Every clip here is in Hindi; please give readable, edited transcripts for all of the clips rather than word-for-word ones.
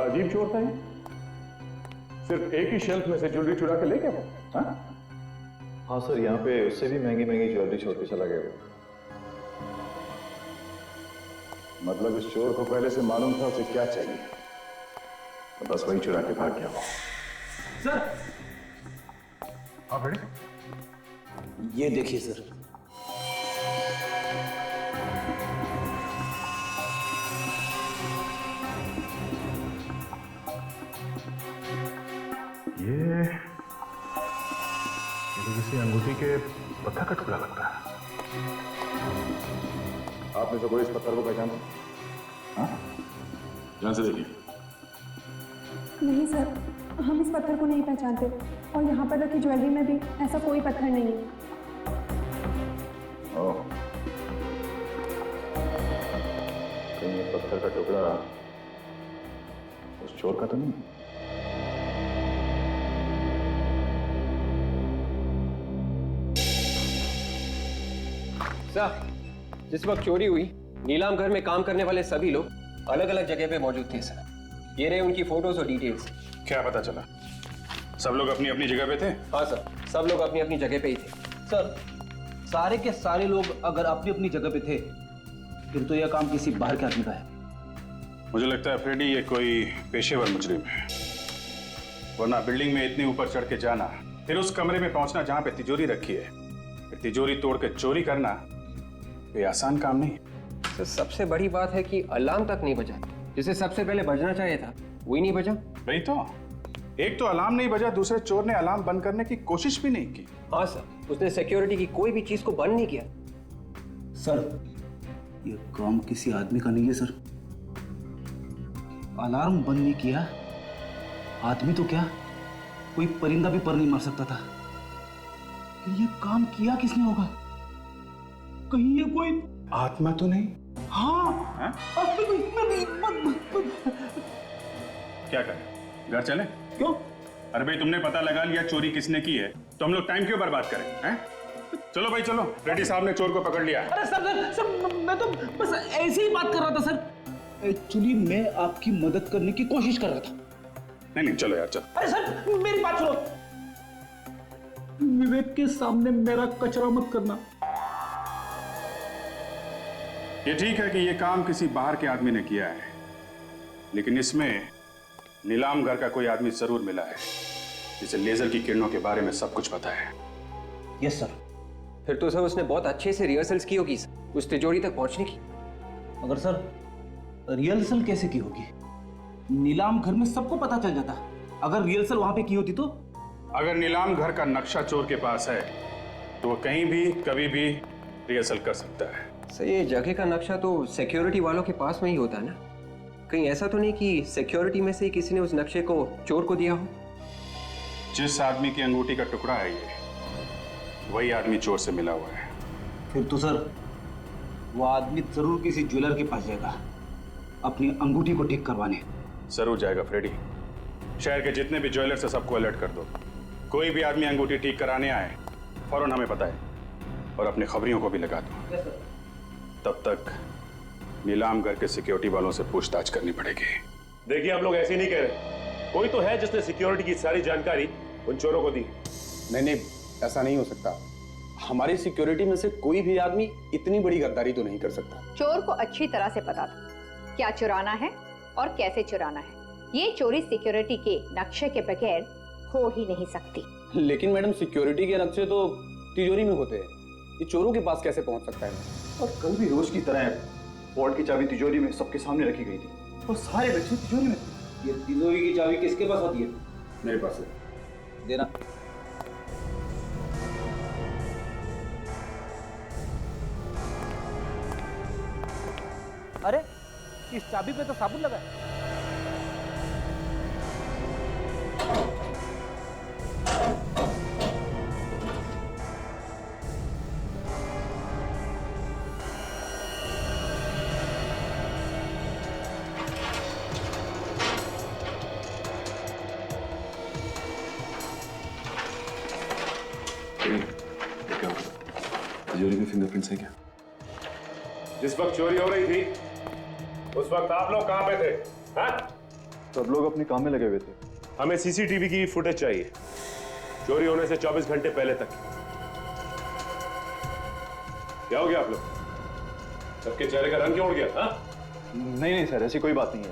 अजीब चोर था ये। सिर्फ एक ही शेल्फ में से ज्वेलरी चुरा के ले गया वो। हाँ सर, यहाँ पे उससे भी महंगी महंगी ज्वेलरी छोड़ के चला गया वो। मतलब इस चोर को पहले से मालूम था उसे क्या चाहिए, तो बस वही चुरा के भाग गया वो। सर, हाँ बेटे, ये देखिए सर। ये तो किसी अंगूठी के पत्थर का टुकड़ा लगता है। आपने तो कोई इस पत्थर को पहचाना? हाँ, ध्यान से देखिए। नहीं सर, हम इस पत्थर को नहीं पहचानते और यहाँ पर रखी ज्वेलरी में भी ऐसा कोई पत्थर नहीं है। ओह, कहीं ये पत्थर का टुकड़ा उस चोर का तो नहीं? सर, जिस वक्त चोरी हुई नीलाम घर में काम करने वाले सभी लोग अलग अलग जगह पे मौजूद थे सर। ये रहे उनकी फोटोज और डिटेल्स। क्या पता चला? सब लोग अपनी अपनी जगह पे थे? हाँ सर, सब लोग अपनी अपनी जगह पे ही थे। सर, सारे के सारे लोग अगर अपनी अपनी जगह पे थे फिर तो यह काम किसी बाहर के आदमी का है। मुझे लगता है फ्रेडी ये कोई पेशेवर मुजरिम है, वरना बिल्डिंग में इतने ऊपर चढ़ के जाना, फिर उस कमरे में पहुंचना जहां पे तिजोरी रखी है, फिर तिजोरी तोड़ के चोरी करना, ये आसान काम नहीं है। सर, सबसे बड़ी बात है कि अलार्म तक नहीं बजा। जिसे सबसे पहले बजना चाहिए था वही नहीं बजा। वही तो, एक तो अलार्म नहीं बजा, दूसरे चोर ने अलार्म बंद करने की कोशिश भी नहीं की। हाँ सर, उसने सिक्योरिटी की कोई भी चीज को बंद नहीं किया। सर, ये काम किसी आदमी का नहीं है सर। अलार्म बंद नहीं किया, आदमी तो क्या कोई परिंदा भी पर नहीं मार सकता था। ये काम किया किसने होगा? कहीं ये कोई आत्मा तो नहीं? हाँ, क्या करें, घर चले? क्यों? अरे भाई, तुमने पता लगा लिया चोरी किसने की है, तो हम लोग टाइम क्यों बर्बाद करें? हैं? चलो भाई चलो, रेड्डी साहब ने चोर को पकड़ लिया। अरे सर, मैं तो बस ऐसे ही बात कर रहा था सर। एक्चुअली मैं आपकी मदद करने की कोशिश कर रहा था। नहीं चलो यार, चलो। अरे सर, मेरी बात सुनो। विवेक के सामने मेरा कचरा मत करना। ये ठीक है कि ये काम किसी बाहर के आदमी ने किया है, लेकिन इसमें नीलाम घर का कोई आदमी जरूर मिला है जिसे लेजर की किरणों के बारे में सब कुछ पता है। Yes sir. फिर तो सर उसने बहुत अच्छे से रिहर्सल्स की होगी उस तिजोरी तक पहुंचने की। मगर सर, रिहर्सल कैसे की होगी? नीलाम घर में सबको पता चल जाता। अगर रिहर्सल वहां पे की होती तो? अगर नीलाम घर का नक्शा चोर के पास है तो वो कहीं भी कभी भी रिहर्सल कर सकता है। सर, ये जगह का नक्शा तो सिक्योरिटी वालों के पास में ही होता है ना? कहीं ऐसा तो नहीं कि सिक्योरिटी में से ही किसी ने उस नक्शे को चोर को दिया हो? जिस आदमी की अंगूठी का टुकड़ा है ये, वही आदमी चोर से मिला हुआ है। फिर तो सर वो आदमी जरूर किसी ज्वेलर के पास जाएगा अपनी अंगूठी को ठीक करवाने। जरूर जाएगा फ्रेडी। शहर के जितने भी ज्वेलर से सबको अलर्ट कर दो, कोई भी आदमी अंगूठी ठीक कराने आए फौरन हमें बताए और अपने खबरियों को भी लगा दो। तब तक नीलाम घर के सिक्योरिटी वालों से पूछताछ करनी पड़ेगी। देखिए, आप लोग ऐसे नहीं कह रहे। कोई तो है जिसने सिक्योरिटी की सारी जानकारी उन चोरों को दी। नहीं, ऐसा नहीं हो सकता। हमारी सिक्योरिटी में से कोई भी आदमी इतनी बड़ी गद्दारी तो नहीं कर सकता। चोर को अच्छी तरह से पता था क्या चुराना है और कैसे चुराना है। ये चोरी सिक्योरिटी के नक्शे के बगैर हो ही नहीं सकती। लेकिन मैडम, सिक्योरिटी के नक्शे तो तिजोरी में होते हैं, ये चोरों के पास कैसे पहुंच सकता है? और कल भी रोज की तरह वॉर्ड की चाबी तिजोरी में सबके सामने रखी गई थी और सारे बच्चे तिजोरी में थे। ये तिजोरी की चाबी किसके पास होती है? मेरे पास है। देना। अरे, इस चाबी पे तो साबुन लगा है। तिजोरी में फिंगरप्रिंट्स है क्या? जिस वक्त चोरी हो रही थी उस वक्त आप लोग कहां पे थे? हाँ? सब लोग अपने काम में लगे हुए थे। हमें सीसीटीवी की फुटेज चाहिए, चोरी होने से 24 घंटे पहले तक। क्या हो गया आप लोग? सबके चेहरे का रंग क्यों उड़ गया? हाँ? नहीं सर, ऐसी कोई बात नहीं है।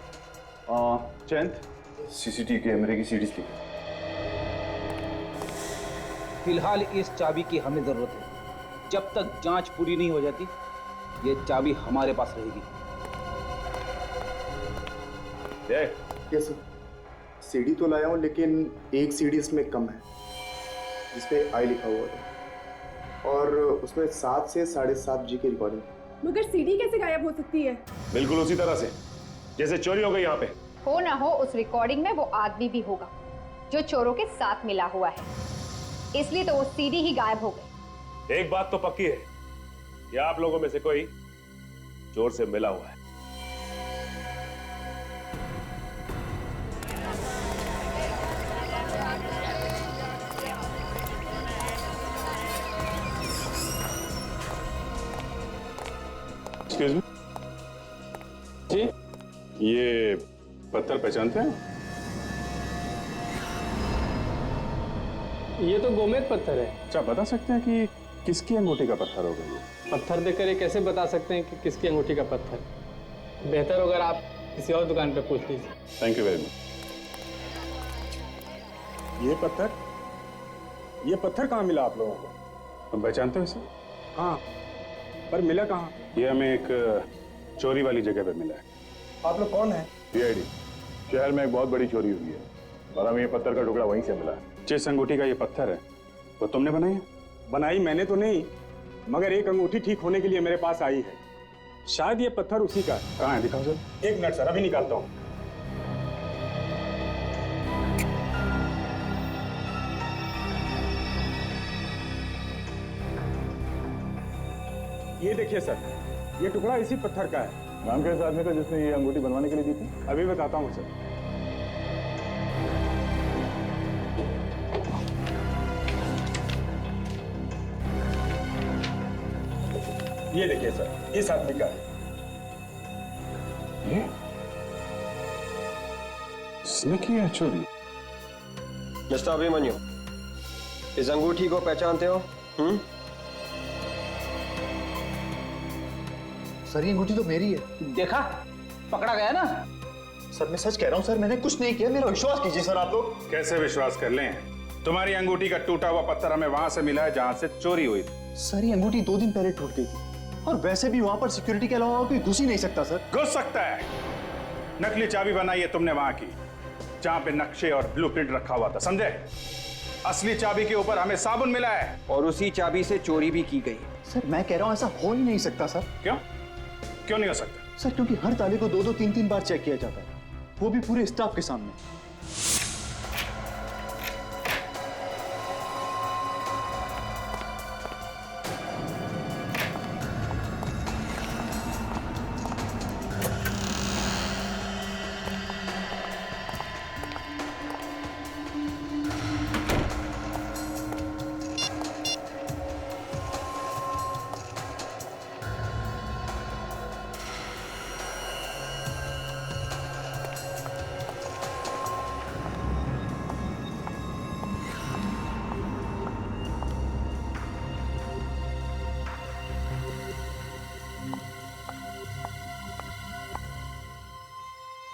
जयंत, सीसीटीवी कैमरे की सीडीज ली। फिलहाल इस चाबी की हमें जरूरत है। जब तक जांच पूरी नहीं हो जाती, ये चाबी हमारे पास रहेगी। यस सर, सीडी तो लाया हूँ, लेकिन एक सीडी इसमें कम है, जिसपे आई लिखा हुआ था, और उसमें 7 से 7:30 जी की रिकॉर्डिंग। मगर सीडी कैसे गायब हो सकती है? बिल्कुल उसी तरह से जैसे चोरी हो गई यहाँ पे। हो ना हो, उस रिकॉर्डिंग में वो आदमी भी होगा जो चोरों के साथ मिला हुआ है, इसलिए तो वो सीडी ही गायब हो गई। एक बात तो पक्की है कि आप लोगों में से कोई चोर से मिला हुआ है। एक्सक्यूज मी जी, ये पत्थर पहचानते हैं? ये तो गोमेद पत्थर है। अच्छा, बता सकते हैं कि किसकी अंगूठी का पत्थर होगा ये? पत्थर देखकर ये कैसे बता सकते हैं कि किसकी अंगूठी का पत्थर? बेहतर होगा आप किसी और दुकान पे पूछ लीजिए। Thank you very much. ये पत्थर कहाँ मिला आप लोगों को? तुम पहचानते हो इसे? हाँ, पर मिला कहाँ? ये हमें एक चोरी वाली जगह पे मिला है। आप लोग कौन है? सीआईडी। शहर में एक बहुत बड़ी चोरी हुई है और हमें ये पत्थर का टुकड़ा वहीं से मिला है। जिस अंगूठी का ये पत्थर है वो तुमने बनाई है? बनाई मैंने तो नहीं, मगर एक अंगूठी ठीक होने के लिए मेरे पास आई है। शायद ये पत्थर उसी का है। कहाँ है, दिखाओ सर। एक मिनट सर, अभी निकालता हूँ। ये देखिए सर, ये टुकड़ा इसी पत्थर का है। नाम क्या है इस आदमी का जिसने ये अंगूठी बनवाने के लिए दी थी? अभी बताता हूँ सर। ये देखिए सर, इस आदमी का है। इसने की है चोरी? मिस्टर अभिमन्यु, इस अंगूठी को पहचानते हो? सर, ये अंगूठी तो मेरी है। देखा, पकड़ा गया ना। सर, मैं सच कह रहा हूँ सर, मैंने कुछ नहीं किया, मेरा विश्वास कीजिए सर आप लोग। कैसे विश्वास कर लें? तुम्हारी अंगूठी का टूटा हुआ पत्थर हमें वहां से मिला है जहां से चोरी हुई थी। सर, ये अंगूठी 2 दिन पहले टूट गई थी, और वैसे भी वहां पर सिक्योरिटी के अलावा कोई घुस ही नहीं सकता सर। घुस सकता है। नकली चाबी बनाई है तुमने वहां की, जहां पे नक्शे और ब्लूप्रिंट रखा हुआ था, समझे? असली चाबी के ऊपर हमें साबुन मिला है। और उसी चाबी से चोरी भी की गई। सर, मैं कह रहा हूँ ऐसा हो ही नहीं सकता सर। क्यों नहीं हो सकता? सर, क्योंकि हर ताले को 2-2, 3-3 बार चेक किया जाता है, वो भी पूरे स्टाफ के सामने।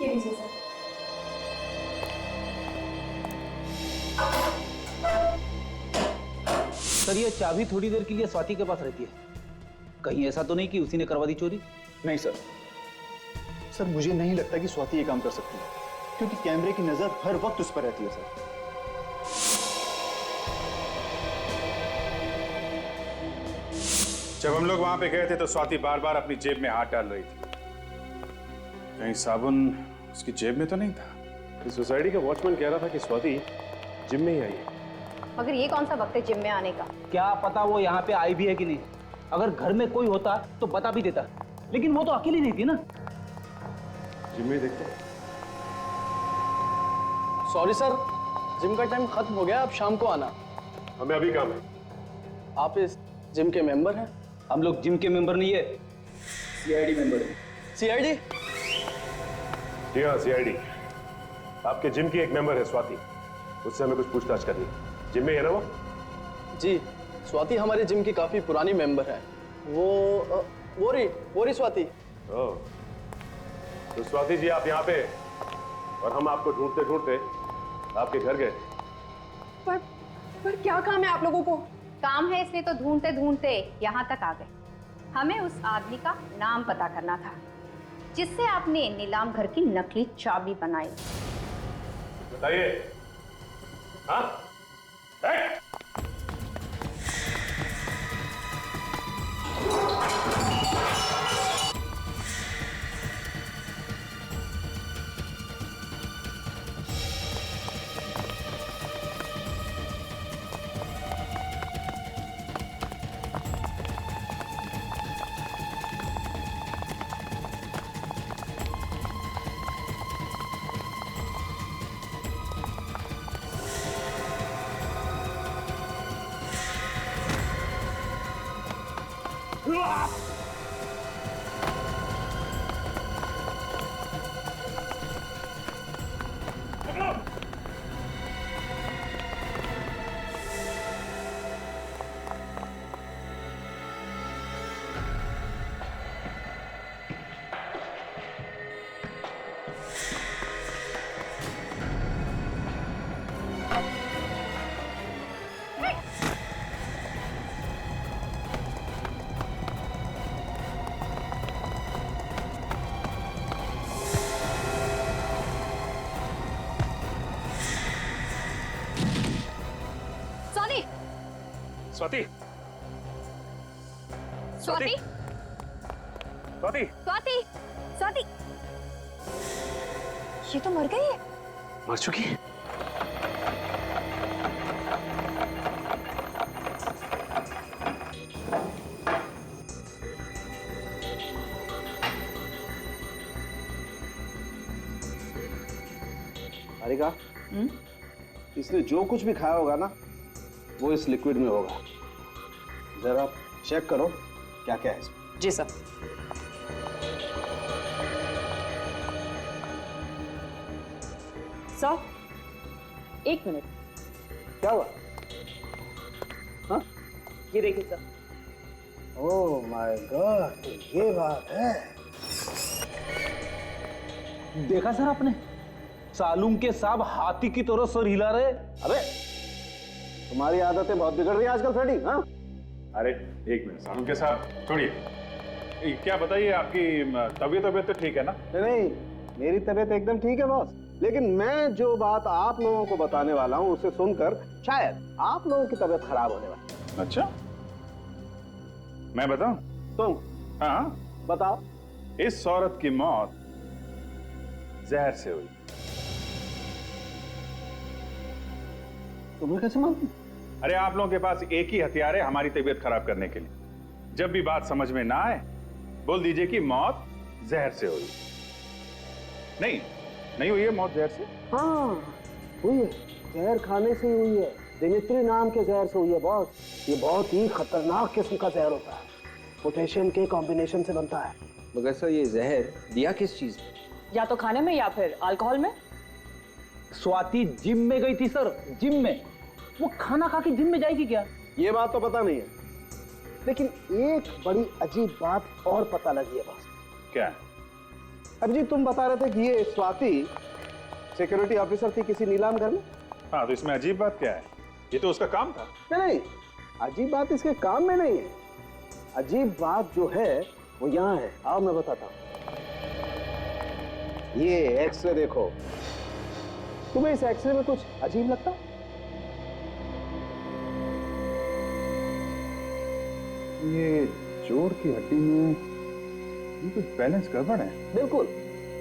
ये लीजिए सर। सर, ये चाबी थोड़ी देर के लिए स्वाति के पास रहती है। कहीं ऐसा तो नहीं कि उसी ने करवा दी चोरी? नहीं सर, सर मुझे नहीं लगता कि स्वाति ये काम कर सकती है, क्योंकि कैमरे की नजर हर वक्त उस पर रहती है सर। जब हम लोग वहां पे गए थे तो स्वाति बार बार अपनी जेब में हाथ डाल रही थी। कहीं साबुन उसकी जेब में तो नहीं था? इस सोसाइटी का वॉचमैन कह रहा था कि स्वाति जिम में ही आई है। मगर ये कौन सा वक्त है जिम में आने का? क्या पता वो यहाँ पे आई भी है कि नहीं। अगर घर में कोई होता तो बता भी देता, लेकिन वो तो अकेली नहीं थी ना। जिम में देखते हैं। सॉरी सर, जिम का टाइम खत्म हो गया, आप शाम को आना। हमें अभी काम है। आप इस जिम के मेंबर हैं? हम लोग जिम के मेंबर नहीं है, सीआईडी मेंबर है। सीआईडी? जी हाँ, सीआईडी। आपके जिम की एक मेंबर है स्वाति, उससे हमें कुछ पूछताछ करनी है। जिम में है ना वो? जी, स्वाति हमारे जिम की काफी पुरानी मेंबर है। वो रही स्वाति। ओह, तो स्वाति जी आप यहाँ पे, और हम आपको ढूंढते ढूंढते आपके घर गए। पर क्या काम है आप लोगों को? काम है इसलिए तो ढूंढते ढूंढते यहाँ तक आ गए। हमें उस आदमी का नाम पता करना था जिससे आपने नीलाम घर की नकली चाबी बनाई। बताइए। हाँ? स्वाति, स्वाति, स्वाति, स्वाति, स्वाति, ये तो मर गई है। मर चुकी है? हारिका, इसने जो कुछ भी खाया होगा ना, वो इस लिक्विड में होगा। जरा चेक करो क्या क्या है इसमें। जी सर। Sir, 1 minute. क्या हुआ? हाँ? ये देखिए सर। ओह माय गॉड, ये बात है। देखा सर आपने? सालूम के साहब हाथी की तरह सर हिला रहे। अबे, तुम्हारी आदतें बहुत बिगड़ रही है आजकल फ्रेडी। हाँ? अरे एक मिनट सालूम के साहब, छोड़िए। क्या बताइए, आपकी तबीयत तो ठीक है ना? नहीं, मेरी तबीयत एकदम ठीक है बॉस, लेकिन मैं जो बात आप लोगों को बताने वाला हूँ उसे सुनकर शायद आप लोगों की तबीयत खराब होने वाली। अच्छा, मैं बताऊं? तुम? हाँ बताओ। इस औरत की मौत जहर से हुई। तुम्हें कैसे मालूम? अरे आप लोगों के पास एक ही हथियार है हमारी तबीयत खराब करने के लिए। जब भी बात समझ में ना आए, बोल दीजिए कि मौत जहर से हुई। नहीं हुई है मौत जहर से? हाँ, हुई है। जहर खाने से ही हुई है। दिमित्री नाम के जहर से हुई है बॉस। ये बहुत ही खतरनाक किस्म का जहर होता है, पोटेशियम के कॉम्बिनेशन से बनता है। मगर सर ये जहर दिया किस चीज में? या तो खाने में या फिर अल्कोहल में। स्वाति जिम में गई थी सर, जिम में। वो खाना खा के जिम में जाएगी क्या? ये बात तो पता नहीं है, लेकिन एक बड़ी अजीब बात और पता लगी है बॉस। क्या? अभिजीत, तुम बता रहे थे कि ये स्वाति सिक्योरिटी ऑफिसर थी किसी नीलाम घर में। हाँ, तो इसमें अजीब बात क्या है? ये तो उसका काम था। नहीं, अजीब बात इसके काम में नहीं है। अजीब बात जो है वो यहाँ है। आओ मैं बताता हूँ। ये एक्सरे देखो। तुम्हें इस एक्सरे में कुछ अजीब लगता? ये जोड़ की हड्डी में ये कुछ बैलेंस गड़बड़ है। बिल्कुल,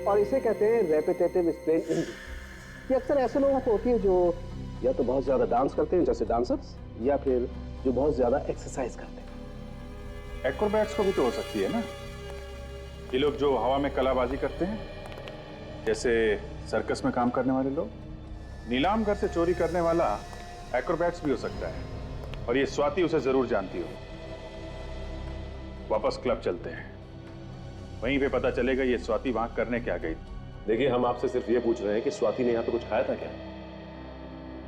और इसे कहते हैं रेपिटेटिव स्प्रेन इंजरी। ये अक्सर ऐसे लोगों को होती है जो या तो बहुत ज्यादा डांस करते हैं जैसे डांसर्स, या फिर जो बहुत ज्यादा एक्सरसाइज करते हैं। एक्रोबैट्स को भी तो हो सकती है ना? ये लोग जो हवा में कलाबाजी करते हैं, जैसे सर्कस में काम करने वाले लोग। नीलाम घर से चोरी करने वाला एक्रोबैट्स भी हो सकता है, और ये स्वाति उसे जरूर जानती हो। वापस क्लब चलते हैं, वहीं पे पता चलेगा ये स्वाति वहां करने क्या गई। देखिए, हम आपसे सिर्फ ये पूछ रहे हैं कि स्वाति ने यहाँ पे कुछ खाया था क्या?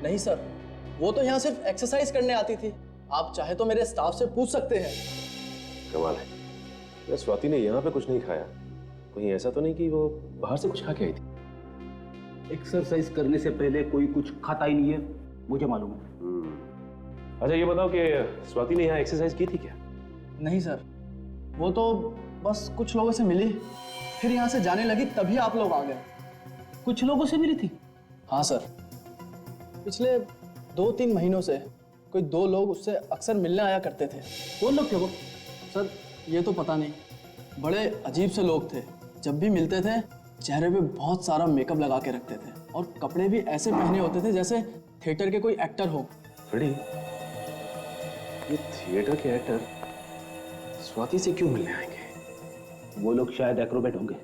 नहीं सर, वो तो यहाँ सिर्फ एक्सरसाइज करने आती थी। आप चाहे तो मेरे स्टाफ से पूछ सकते हैं। कमाल है। या स्वाति ने यहाँ पे कुछ नहीं खाया? कहीं ऐसा तो नहीं कि वो बाहर से कुछ खा के आई थी? एक्सरसाइज करने से पहले कोई कुछ खाता ही नहीं है, मुझे मालूम है। अच्छा ये बताओ कि स्वाति ने यहाँ एक्सरसाइज की थी क्या? नहीं सर, वो तो बस कुछ लोगों से मिली, फिर यहाँ से जाने लगी, तभी आप लोग आ गए। कुछ लोगों से मिली थी? हाँ सर, पिछले 2-3 महीनों से कोई 2 लोग उससे अक्सर मिलने आया करते थे। कौन लोग थे वो? सर ये तो पता नहीं, बड़े अजीब से लोग थे। जब भी मिलते थे चेहरे पे बहुत सारा मेकअप लगा के रखते थे और कपड़े भी ऐसे पहने होते थे जैसे थिएटर के कोई एक्टर हो। फ्रेडी, ये थिएटर के एक्टर स्वाति से क्यों मिलने आएंगे? वो लोग शायद एक्रोबेट होंगे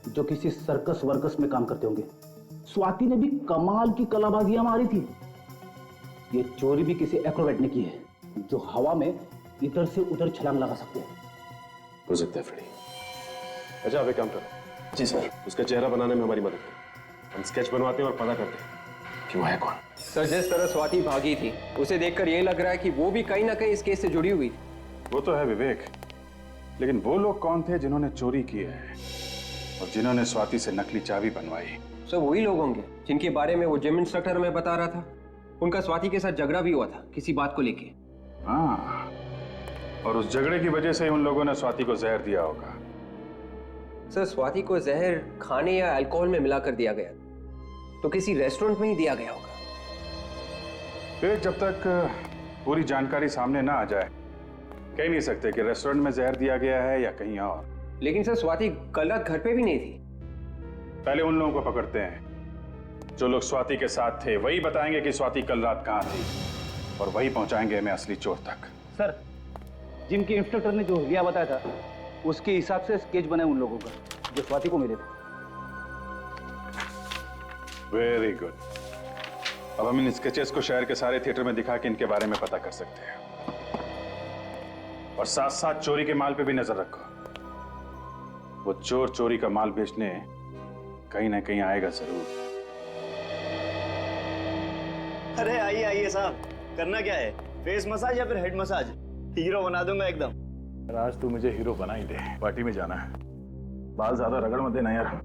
जो किसी सर्कस वर्कस में काम करते होंगे। स्वाति ने भी कमाल की कलाबाजियां मारी थी। ये चोरी भी किसी एक्रोबेट ने की है जो हवा में इधर से उधर छलांग लगा सकते हैं। हो सकता है फ्रेडी। अच्छा आप एक काम करो। जी सर। उसका चेहरा बनाने में हमारी मदद करो। हम स्केच बनवाते हैं और पता करते हैं कि वो है कौन। सर जिस तरह स्वाति भागी थी उसे देखकर ये लग रहा है कि वो भी कहीं ना कहीं इस केस से जुड़ी हुई थी। वो तो है विवेक, लेकिन वो लोग कौन थे जिन्होंने चोरी की है और जिन्होंने स्वाति से नकली चाबी बनवाई? सर वही लोग होंगे जिनके बारे में वो जिम इंस्ट्रक्टर हमें बता रहा था। उनका स्वाति के साथ झगड़ा भी हुआ था किसी बात को लेके। हाँ, और उस झगड़े की वजह से उन लोगों ने स्वाति को जहर दिया होगा। सर स्वाति को जहर खाने या अल्कोहल में मिलाकर दिया गया तो किसी रेस्टोरेंट में ही दिया गया होगा। फिर जब तक पूरी जानकारी सामने ना आ जाए कह नहीं सकते कि रेस्टोरेंट में जहर दिया गया है या कहीं और। लेकिन सर स्वाति कल रात घर पे भी नहीं थी। पहले उन लोगों को पकड़ते हैं जो लोग स्वाति के साथ थे। वही बताएंगे कि स्वाति कल रात कहाँ थी और वही पहुंचाएंगे हमें असली चोर तक। सर, जिम के इंस्ट्रक्टर ने जो हुलिया बताया था उसके हिसाब से स्केच बना है उन लोगों का जो स्वाति को मिले थे। Very good. अब हम इन स्केचेस को शहर के सारे थिएटर में दिखा के इनके बारे में पता कर सकते हैं और साथ साथ चोरी के माल पे भी नजर रखो। वो चोर चोरी का माल बेचने कहीं ना कहीं आएगा जरूर। अरे आइए आइए साहब, करना क्या है? फेस मसाज या फिर हेड मसाज? हीरो बना दूंगा एकदम। आज तू मुझे हीरो बना ही दे। पार्टी में जाना है, बाल ज्यादा रगड़ मत देना यार।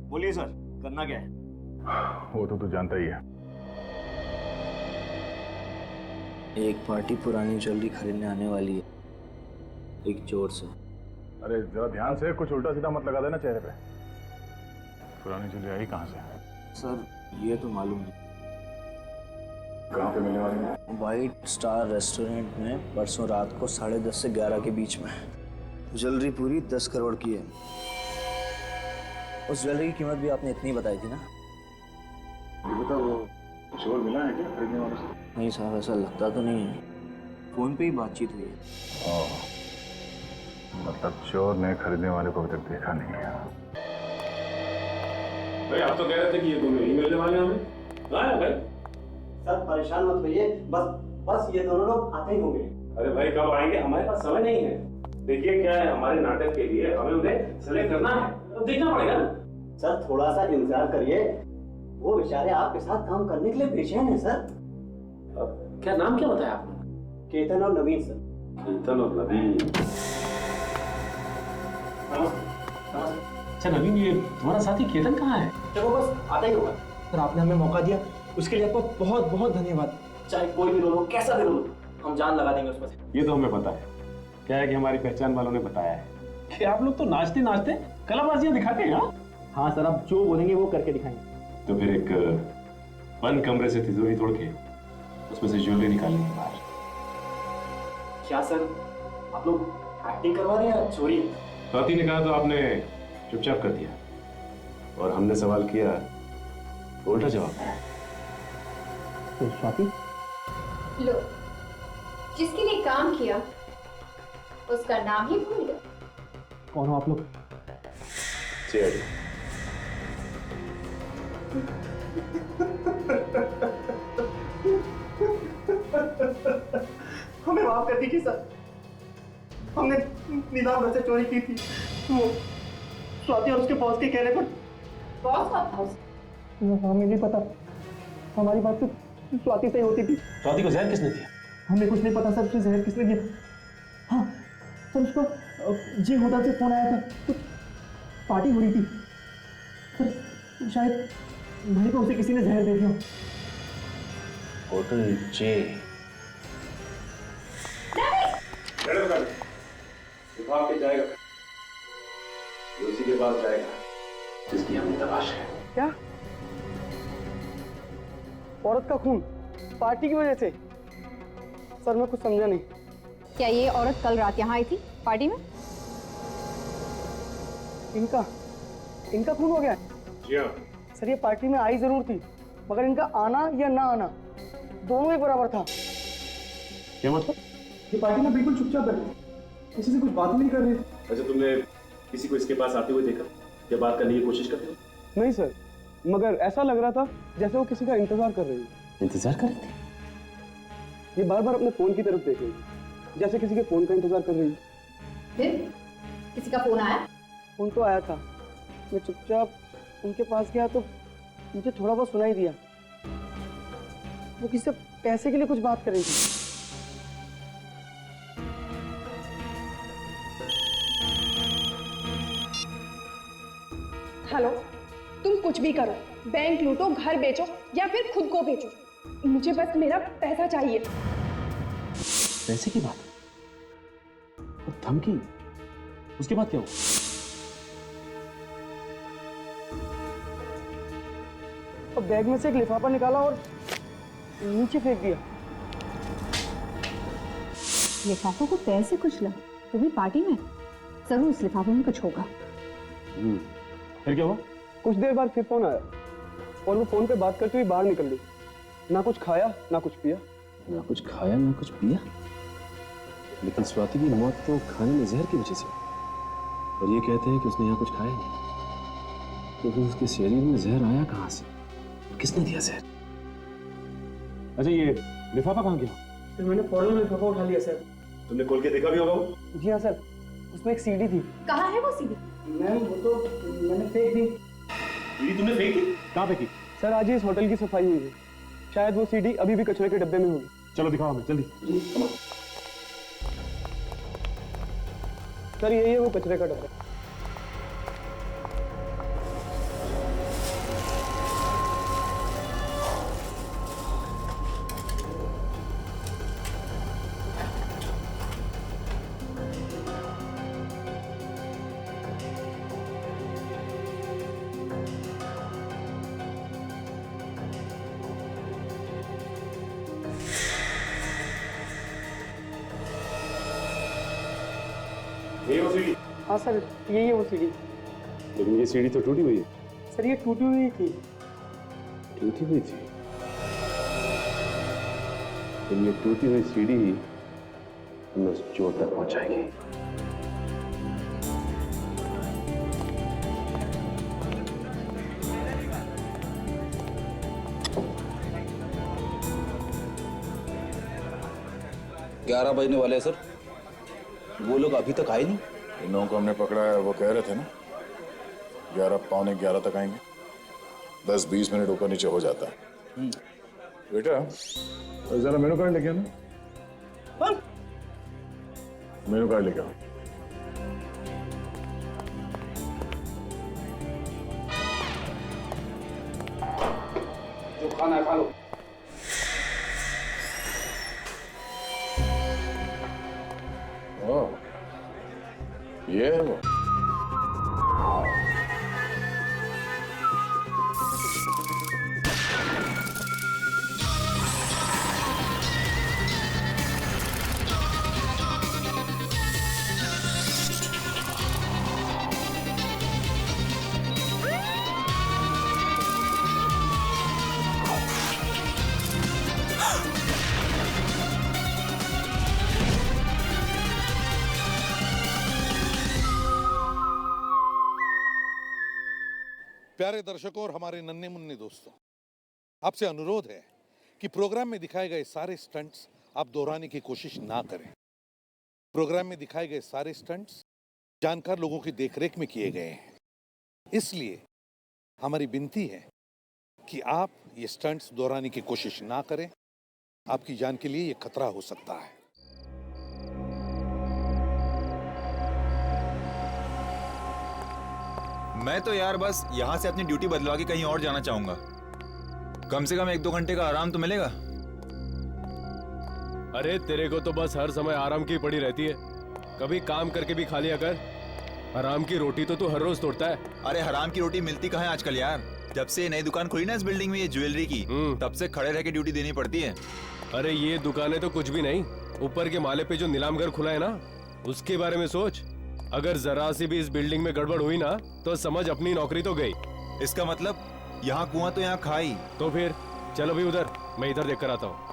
बोलिए सर, करना क्या है? वो तो तू जानता ही है। एक पार्टी पुरानी ज्वेलरी खरीदने आने वाली है एक चोर से। अरे जरा ध्यान से, कुछ उल्टा सीधा मत लगा देना चेहरे पे। पुरानी ज्वेलरी आई कहाँ से? सर ये तो मालूम नहीं। कहाँ पे मिलने वाली है? वाइट स्टार रेस्टोरेंट में परसों रात को 10:30 से 11 के बीच में। ज्वेलरी पूरी 10 करोड़ की है। उस ज्वेलरी की कीमत भी आपने इतनी बताई थी ना? ये बता, वो चोर मिला है क्या खरीदने वाले से? नहीं साहब, ऐसा लगता तो नहीं है। फोन पे ही बातचीत हुई है। मतलब चोर ने खरीदने वाले को अभी तक देखा नहीं है। भाई आप तो कह रहे थे कि ये दोनों ही मिलने वाले हैं हमें। हाँ भाई सर परेशान मत होइए, बस ये दोनों लोग आते ही होंगे। अरे भाई कब आएंगे? हमारे पास समय नहीं है। देखिए क्या है, हमारे नाटक के लिए हमें उन्हें सेलेक्ट करना है तो देखना पड़ेगा ना। सर थोड़ा सा इंतजार करिए, वो बेचारे आपके साथ काम करने के लिए बेचैन है सर। क्या नाम क्या बताया आपने? केतन और नवीन सर। केतन और नवीन। अच्छा नवीन, ये तुम्हारा साथी केतन कहाँ है? चलो बस आता ही होगा। सर आपने हमें मौका दिया उसके लिए आपका बहुत बहुत धन्यवाद। चाहे कोई भी रोल हो, कैसा भी रोल हो, हम जान लगा देंगे उसमें से। ये तो हमें पता है। क्या है कि हमारी पहचान वालों ने बताया है कि आप लोग तो नाचते नाचते कलाबाजियां दिखाते हैं। हाँ सर, आप जो बोलेंगे वो करके दिखाएंगे। तो फिर एक बंद कमरे से तिजोरी तोड़ के उसमें से ज्वेलरी निकालनी है बाहर। क्या सर, आप लोग एक्टिंग करवा रहे हैं या चोरी? स्वाति ने कहा तो आपने चुपचाप कर दिया और हमने सवाल किया उल्टा जवाब दिया। तो स्वाति लो, जिसके लिए काम किया उसका नाम ही भूल गए। कौन हो आप लोग? हमें माफ कर दीजिए सर, हमने नीलाम घर से चोरी की थी। वो स्वाति और उसके बॉस के कहने पर। बॉस कौन था उसका? हमें नहीं पता, हमारी बात सिर्फ स्वाति से ही होती थी। स्वाति को जहर किसने दिया? हमें कुछ नहीं पता सर, उसे जहर किसने दिया। हाँ सर, उसको जी होटल से फोन आया था, कुछ पार्टी हो रही थी सर, शायद भाई को उसे किसी ने जहर दे दिया। होटल जे। विभाग के जाएगा, ये उसी के पास जाएगा जिसकी हमें तलाश है। क्या? औरत का खून पार्टी की वजह से? सर मैं कुछ समझा नहीं। क्या ये औरत कल रात यहाँ आई थी पार्टी में? इनका खून हो गया? जी हाँ सर, ये पार्टी में आई जरूर थी, मगर इनका आना या ना आना दोनों एक बराबर था। क्या मतलब? ये पार्टी में बिल्कुल चुपचाप बैठे, किसी से कुछ बात नहीं कर रहे। अच्छा, तुमने किसी को इसके पास आते हुए देखा या बात करने की कोशिश करते हो? नहीं सर, मगर ऐसा लग रहा था जैसे वो किसी का इंतजार कर रही है। इंतजार कर रहे थे? ये बार बार अपने फोन की तरफ देख रही है, जैसे किसी के फोन का इंतजार कर रही है। फिर किसी का फोन आया? फोन तो आया था, मैं चुपचाप उनके पास गया तो मुझे थोड़ा बहुत सुनाई दिया। वो किसी से पैसे के लिए कुछ बात कर रही थी। हेलो, तुम कुछ भी करो, बैंक लूटो, घर बेचो या फिर खुद को बेचो, मुझे बस मेरा पैसा चाहिए। पैसे की बात और धमकी, उसके बाद क्या हुआ? और बैग में से एक लिफाफा निकाला और नीचे फेंक दिया। लिफाफों को पैर से कुचला, तो भी पार्टी में? जरूर उस लिफाफे में कुछ होगा। फिर क्या हुआ? कुछ देर बाद फिर फोन आया और वो फोन पे बात करते हुए बाहर निकल गई। ना कुछ खाया ना कुछ पिया। ना कुछ खाया ना कुछ पिया? लेकिन स्वाति की मौत तो खाने में जहर की वजह से, और ये कहते हैं कि उसने यहाँ कुछ खाया नहीं, तो फिर उसके शरीर में जहर आया कहाँ से? किसने दिया जहर? अच्छा, ये लिफाफा कहाँ गया? फिर मैंने फौरन लिफाफा उठा लिया सर। तुमने खोल के देखा भी होगा वो? जी हाँ सर, उसमें एक सीडी थी। कहाँ है वो सीडी? मैम वो तो मैंने फेंक दी। सीडी तुमने फेंक दी? कहाँ फेंकी? सर आज ही इस होटल की सफाई हुई है, शायद वो सीडी अभी भी कचरे के डब्बे में होगी। चलो दिखाओ हमें जल्दी। सर यही है वो कचरे का डब्बा। ये वो सीडी? हाँ सर यही है वो सीडी। लेकिन ये सीढ़ी तो टूटी हुई है। सर ये टूटी हुई थी। टूटी हुई थी? तो ये टूटी हुई सीढ़ी ही हमें उस चोर तक पहुंचाएगी। ग्यारह बजने वाले हैं सर, वो लोग अभी तक आए नहीं। इन लोगों को हमने पकड़ा है, वो कह रहे थे ना 11 पौने 11 तक आएंगे। 10-20 मिनट ऊपर नीचे हो जाता है। बेटा जरा मेनू कार्ड लेके आना। मेनू कार्ड लेके आओ। जो खाना है खा लो। ओह, ये है वो। प्यारे दर्शकों और हमारे नन्हे मुन्ने दोस्तों, आपसे अनुरोध है कि प्रोग्राम में दिखाए गए सारे स्टंट्स आप दोहराने की कोशिश ना करें। प्रोग्राम में दिखाए गए सारे स्टंट्स जानकार लोगों की देखरेख में किए गए हैं। इसलिए हमारी विनती है कि आप ये स्टंट्स दोहराने की कोशिश ना करें। आपकी जान के लिए ये खतरा हो सकता है। मैं तो यार बस यहाँ से अपनी ड्यूटी बदलवा के कहीं और जाना चाहूंगा। कम से कम 1-2 घंटे का आराम तो मिलेगा। अरे तेरे को तो बस हर समय आराम की पड़ी रहती है। कभी काम करके भी खा लिया कर। हराम की रोटी तो तू हर रोज तोड़ता है। अरे हराम की रोटी मिलती कहाँ है आजकल यार। जब से नई दुकान खुली ना इस बिल्डिंग में, ये ज्वेलरी की, तब से खड़े रह के ड्यूटी देनी पड़ती है। अरे ये दुकानें तो कुछ भी नहीं, ऊपर के माले पे जो नीलाम घर खुला है ना, उसके बारे में सोच। अगर जरा सी भी इस बिल्डिंग में गड़बड़ हुई ना तो समझ अपनी नौकरी तो गई। इसका मतलब यहाँ कुआं तो यहाँ खाई। तो फिर चलो भी उधर, मैं इधर देख कर आता हूँ।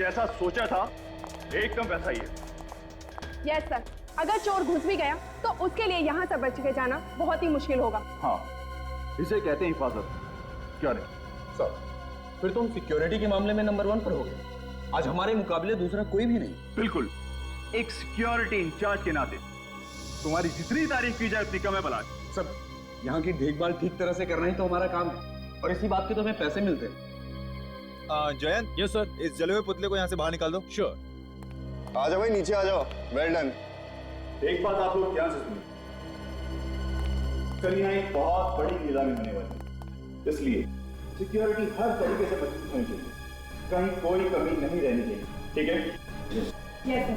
जैसा सोचा था एकदम वैसा ही है। यस सर, अगर चोर घुस भी गया तो उसके लिए यहाँ से बच के जाना बहुत ही मुश्किल होगा। हाँ, इसे कहते हैं हिफाजत, क्या नहीं? सर, फिर तुम सिक्योरिटी के मामले में नंबर 1 पर हो गए। आज हमारे मुकाबले दूसरा कोई भी नहीं। बिल्कुल, एक सिक्योरिटी इंचार्ज के नाते तुम्हारी जितनी तारीफ की जाए उतनी कम है। भला सर, यहाँ की देखभाल ठीक तरह से करना ही तो हमारा काम है, और इसी बात के तो हमें पैसे मिलते हैं। जयंत। Yes sir. इस जले हुए पुतले को यहाँ से बाहर निकाल दो। श्योर। आ जाओ भाई, नीचे आ जाओ। Well done. एक बात आप लोग ध्यान से सुनिए, कल यहाँ एक बहुत बड़ी नीलामी होने वाली है, इसलिए सिक्योरिटी हर तरीके से मजबूत होनी चाहिए, कहीं कोई कमी नहीं रहनी चाहिए। ठीक है? Yes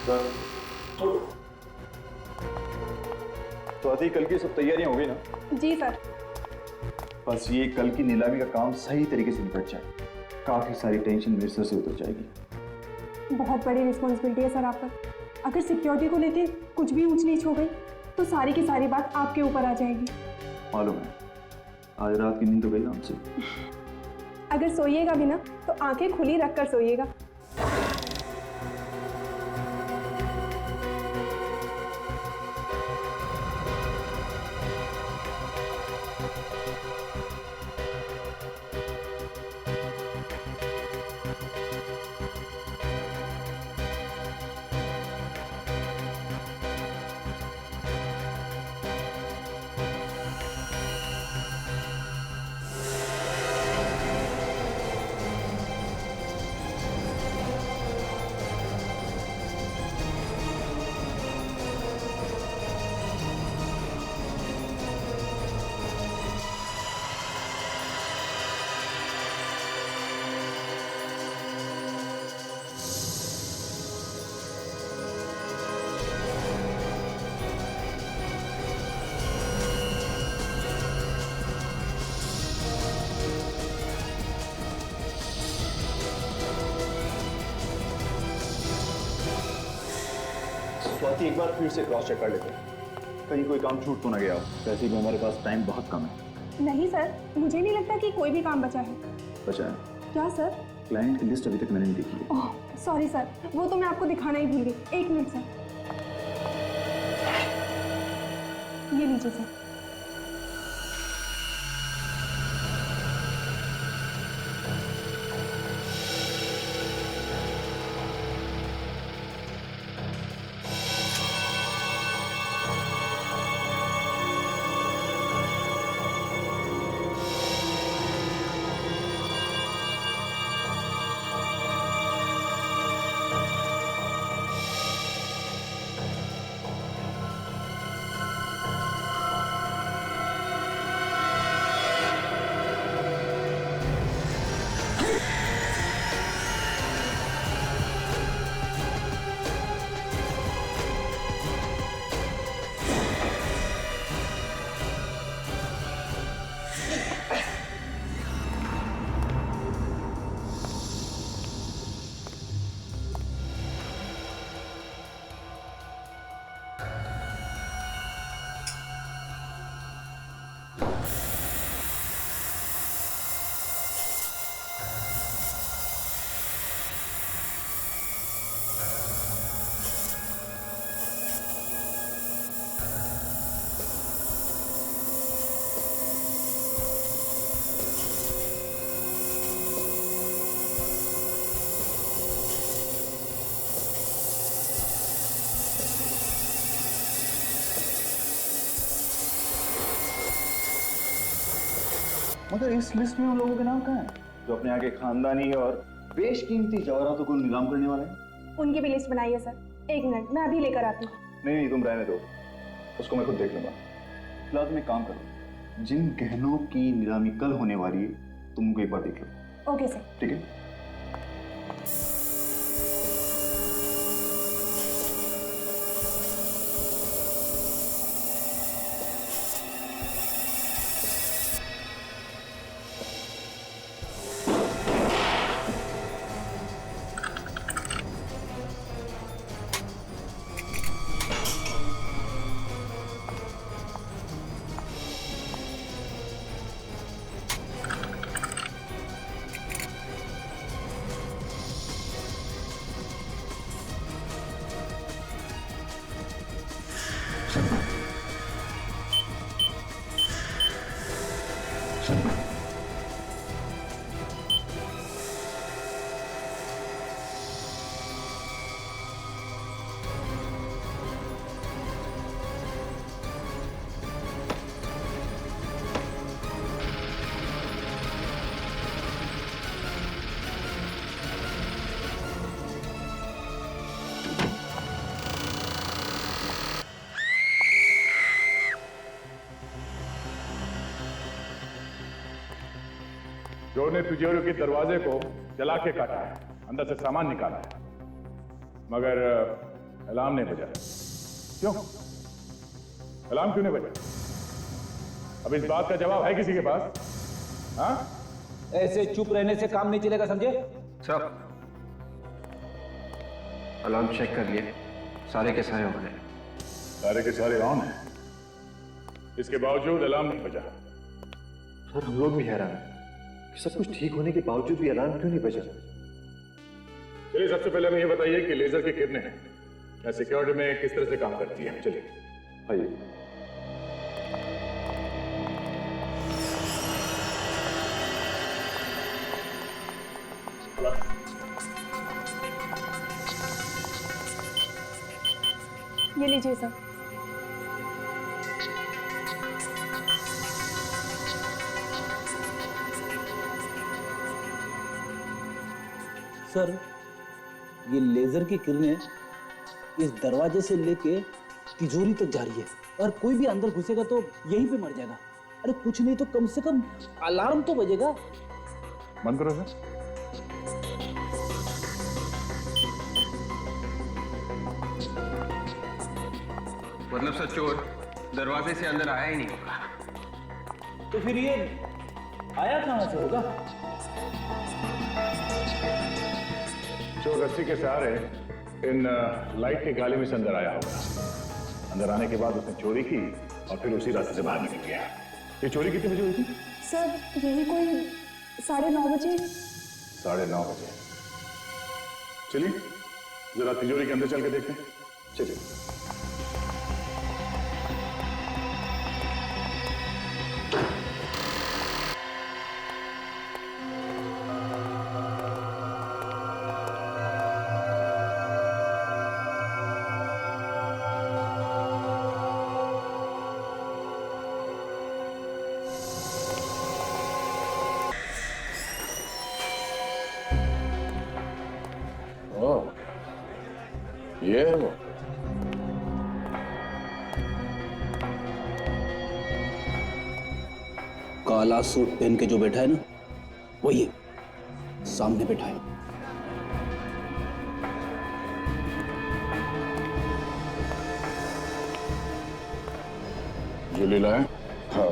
sir. तो आती कल की सब तैयारियां हो गई ना? जी सर। बस ये कल की नीलामी का काम सही तरीके से निपट जाए, काफी सारी टेंशन मेरे सर से उतर जाएगी। बहुत बड़ी रिस्पॉन्सिबिलिटी है सर आप पर। अगर सिक्योरिटी को लेके कुछ भी ऊंच नीच हो गई तो सारी की सारी बात आपके ऊपर आ जाएगी। मालूम है, आज रात की नींद तो गई ना हमसे। अगर सोइएगा भी ना तो आंखें खुली रखकर सोइएगा। स्वाति एक बार फिर से क्रॉस चेक कर लेते हैं, कहीं कोई काम छूट तो ना गया हो। वैसे भी हमारे पास टाइम बहुत कम है। नहीं सर, मुझे नहीं लगता कि कोई भी काम बचा है। बचा है? क्या सर? क्लाइंट की लिस्ट अभी तक मैंने नहीं देखी है। ओह सॉरी सर, वो तो मैं आपको दिखाना ही भूल गई। 1 मिनट सर, ये लीजिए सर। मगर इस लिस्ट में उन लोगों के नाम कहाँ हैं जो अपने आगे खानदानी और बेशकीमती जवाहरातों को नीलाम करने वाले हैं? उनकी भी लिस्ट बनाइए सर। 1 मिनट, मैं अभी लेकर आती हूँ। नहीं, तुम रहने दो, उसको मैं खुद देख लूंगा। फिलहाल तुम एक काम करो, जिन गहनों की नीलामी कल होने वाली है तुम उनको एक बार देख लो। Okay sir. ठीक है। जोर ने तिजोरी के दरवाजे को जला के काटा है, अंदर से सामान निकाला है, मगर अलार्म नहीं बजा। क्यों? अलार्म क्यों नहीं बजा? अब इस बात का जवाब है किसी के पास? हाँ? ऐसे चुप रहने से काम नहीं चलेगा, समझे? सर, अलार्म चेक कर लिए, सारे के सारे ऑन है। सारे के सारे ऑन है, इसके बावजूद अलार्म नहीं बजा। सर, हम लोग भी हैरान हैं कि सब कुछ ठीक होने के बावजूद भी अलार्म क्यों नहीं बजा। चलिए, सबसे पहले हमें ये बताइए कि लेजर की किरणें सिक्योरिटी में किस तरह से काम करती है। चलिए आइए। ये लीजिए सर। सर, ये लेजर की किरणें इस दरवाजे से लेके तिजोरी तक जा रही है और कोई भी अंदर घुसेगा तो यहीं पे मर जाएगा। अरे कुछ नहीं तो कम से कम अलार्म तो बजेगा। बंद करो सर। मतलब सर, चोर दरवाजे से अंदर आया ही नहीं होगा। तो फिर ये आया कहां से होगा? चोर रस्सी के सहारे इन लाइट के गाले में से अंदर आया होगा। अंदर आने के बाद उसने चोरी की और फिर उसी रास्ते से बाहर निकल गया। ये चोरी कितने बजे हुई थी? सर यही कोई 9:30 बजे। 9:30 बजे। चलिए जरा तिजोरी के अंदर चल के देखते हैं। चलिए। ये है वो। काला सूट पहन के जो बैठा है ना, वो ये सामने बैठा है। ज्वेलरी लाए? हाँ।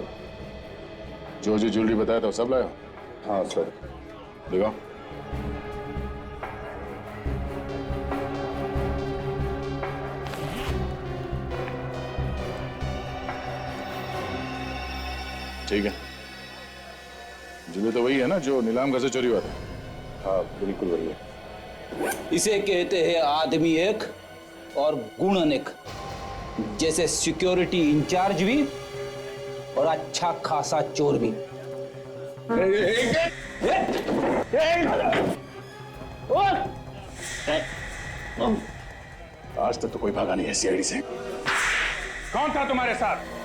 जो ज्वेलरी बताया था सब लाया? हाँ सर। दिखाओ। ठीक है। जुले तो वही है ना जो नीलाम घर से चोरी हुआ था? हाँ बिल्कुल वही है। इसे कहते हैं आदमी एक और गुण अनेक। जैसे सिक्योरिटी इंचार्ज भी और अच्छा खासा चोर भी। आज तक तो कोई भागा नहीं है सीआईडी से। कौन था तुम्हारे साथ?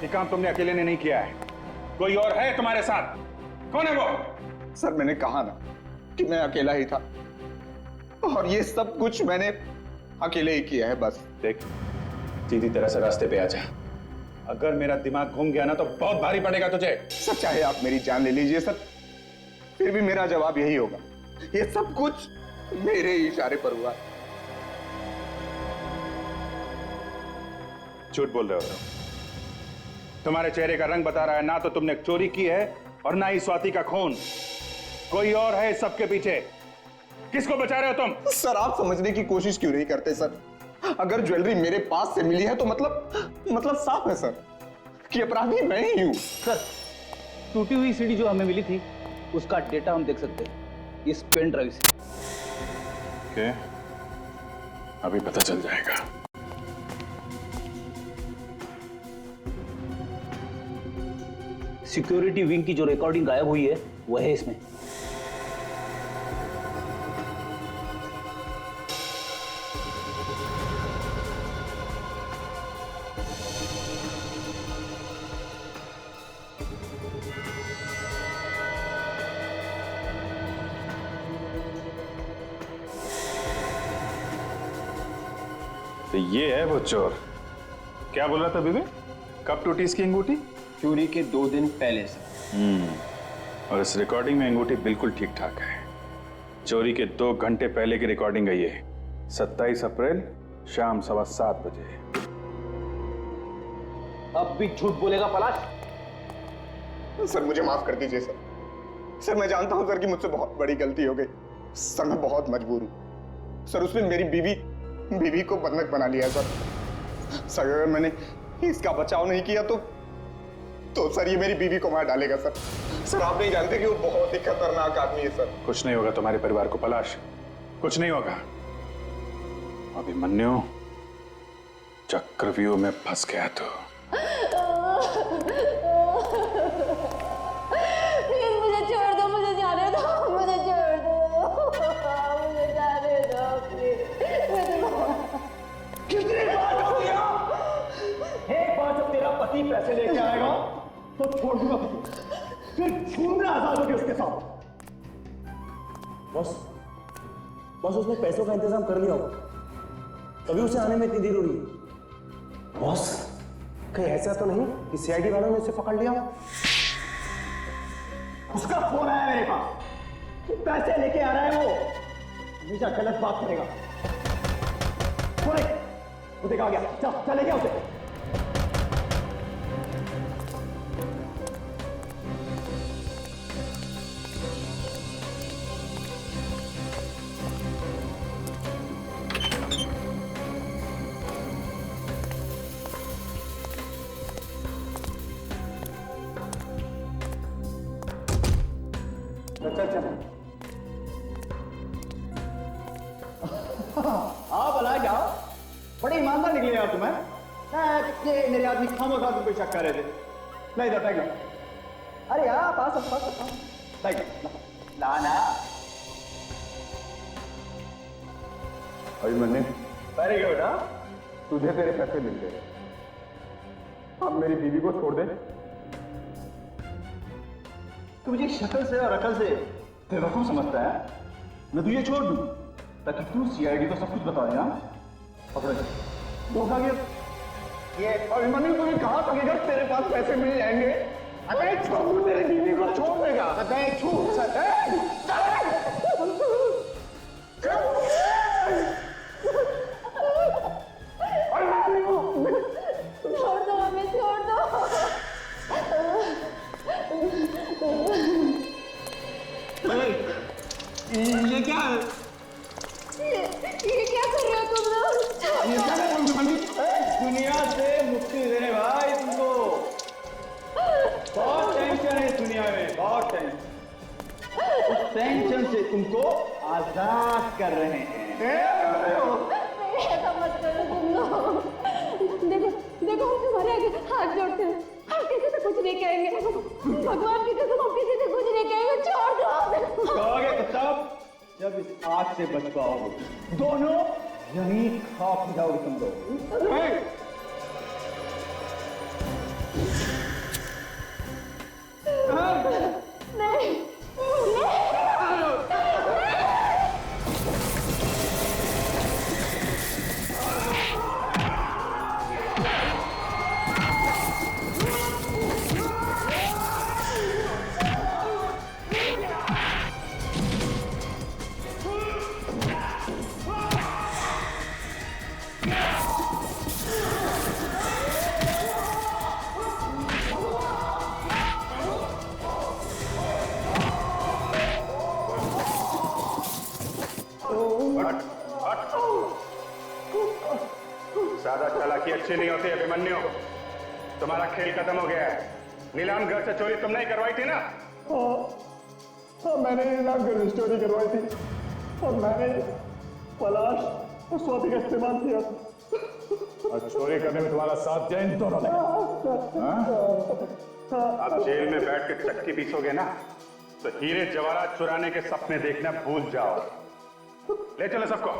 ये काम तुमने अकेले ने नहीं किया है, कोई और है तुम्हारे साथ। कौन है वो? सर मैंने कहा ना कि मैं अकेला ही था और ये सब कुछ मैंने अकेले ही किया है बस। देख सीधी तरह से रास्ते पे आ जा। अगर मेरा दिमाग घूम गया ना तो बहुत भारी पड़ेगा तुझे। सर चाहे आप मेरी जान ले लीजिए सर, फिर भी मेरा जवाब यही होगा, ये सब कुछ मेरे ही इशारे पर हुआ। झूठ बोल रहे हो। तुम्हारे चेहरे का रंग बता रहा है ना तो तुमने चोरी की है और ना ही स्वाति का खून। कोई और है इस सबके पीछे। किसको बचा रहे हो तुम? सर आप समझने की कोशिश क्यों नहीं करते सर? अगर ज्वेलरी मेरे पास से मिली है तो मतलब साफ है सर कि अपराधी मैं ही हूं। सर टूटी हुई सीडी जो हमें मिली थी उसका डेटा हम देख सकते हैं इस पेन ड्राइव से। ओके, अभी पता चल जाएगा। सिक्योरिटी विंग की जो रिकॉर्डिंग गायब हुई है वो है इसमें। तो ये है वो चोर। क्या बोल रहा था बीबी? कब टूटी इसकी अंगूठी? चोरी के 2 दिन पहले से। और इस रिकॉर्डिंग में अंगूठी बिल्कुल ठीक ठाक है। चोरी के 2 घंटे पहले की रिकॉर्डिंग है ये। 27 अप्रैल शाम 7:15 बजे। अब भी झूठ बोलेगा पलाश? सर मुझे माफ कर दीजिए सर। सर मैं जानता हूं सर कि मुझसे बहुत बड़ी गलती हो गई। सर मैं बहुत मजबूर हूं सर। उसने मेरी बीवी को बंधक बना लिया सर। सर अगर मैंने इसका बचाव नहीं किया तो सर ये मेरी बीवी को मार डालेगा सर। सर आप नहीं जानते कि वो बहुत ही खतरनाक आदमी है सर। कुछ नहीं होगा तुम्हारे परिवार को पलाश, कुछ नहीं होगा। अभिमन्यु चक्रव्यूह में फंस गया तो। प्लीज मुझे छोड़ दो, मुझे जाने दो, मुझे छोड़ दो, मुझे जाने दो प्लीज। कितनी बार हो गया? एक बार जब तेरा पति पैसे लेके आएगा तो छोड़ दूंगा तुझे, फिर घूमना आजाद होगी उसके साथ। बॉस उसने पैसों का इंतजाम कर लिया होगा, तभी उसे आने में इतनी देर हो रही है। बॉस कहीं ऐसा तो नहीं कि सीआईडी वालों ने उसे पकड़ लिया? उसका फोन आया मेरे पास, पैसे लेके आ रहा है वो। हमेशा गलत बात करेगा। वो देखा गया, चल लेके उसे। बड़े ईमानदार निकले यार तुम्हें। ये मेरे आदमी खामोखा तुम पे शक कर रहे थे। ला इधर बैग ला। अरे यार पास बैग ला ना। Abhimanyu, very good. हाँ, तुझे तेरे पैसे मिल गए, अब मेरी बीवी को छोड़ दे। तू मुझे शक्ल से और अकल से बेवकूफ समझता है। मैं तुझे छोड़ दूं ताकि तू सीआईडी को सब कुछ बता देना। पकड़ो, धोखा गया। ये अभिमन्यु तुम्हें कहा था कि अगर तेरे पास पैसे मिल जाएंगे अगर छोड़ तेरे बीवी को छोड़ देगा। अगर छोड़ छोड़ दो हमें, छोड़ दो। ये क्या है? ये क्या कर रहे हो तुम लोग? ये क्या कर रहे हो? दुनिया से मुक्ति देने भाई तुमको। बहुत टेंशन है इस दुनिया में, बहुत टेंशन। उस टेंशन से तुमको आजाद कर रहे हैं। ऐसा मत करो तुम लोग। देखो देखो, हम तुम्हारे आगे हाथ जोड़ते हैं, हम किसी से कुछ नहीं कहेंगे। भगवान की कसम, हम किसी से कुछ नहीं कहेंगे। छोड़ दो। कहोगे तो तब जब इस आग से बच पाओगे। दोनों यहीं खाक हो जाओगे तुम लोग। नहीं, ज्यादा चालाकी अच्छी नहीं होती अभिमन्यु। तुम्हारा खेल खत्म हो गया है। नीलाम घर से चोरी तुमने ही करवाई थी ना? हाँ, मैंने नीलाम घर से चोरी करवाई थी और मैंने पलाश और स्वाति का इस्तेमाल किया था। और चोरी करने में तुम्हारा साथ दिया इन दोनों ने। अब जेल में बैठ के चक्की पीसोगे ना तो हीरे जवाहरात चुराने के सपने देखना भूल जाओ। ले चलो सबको।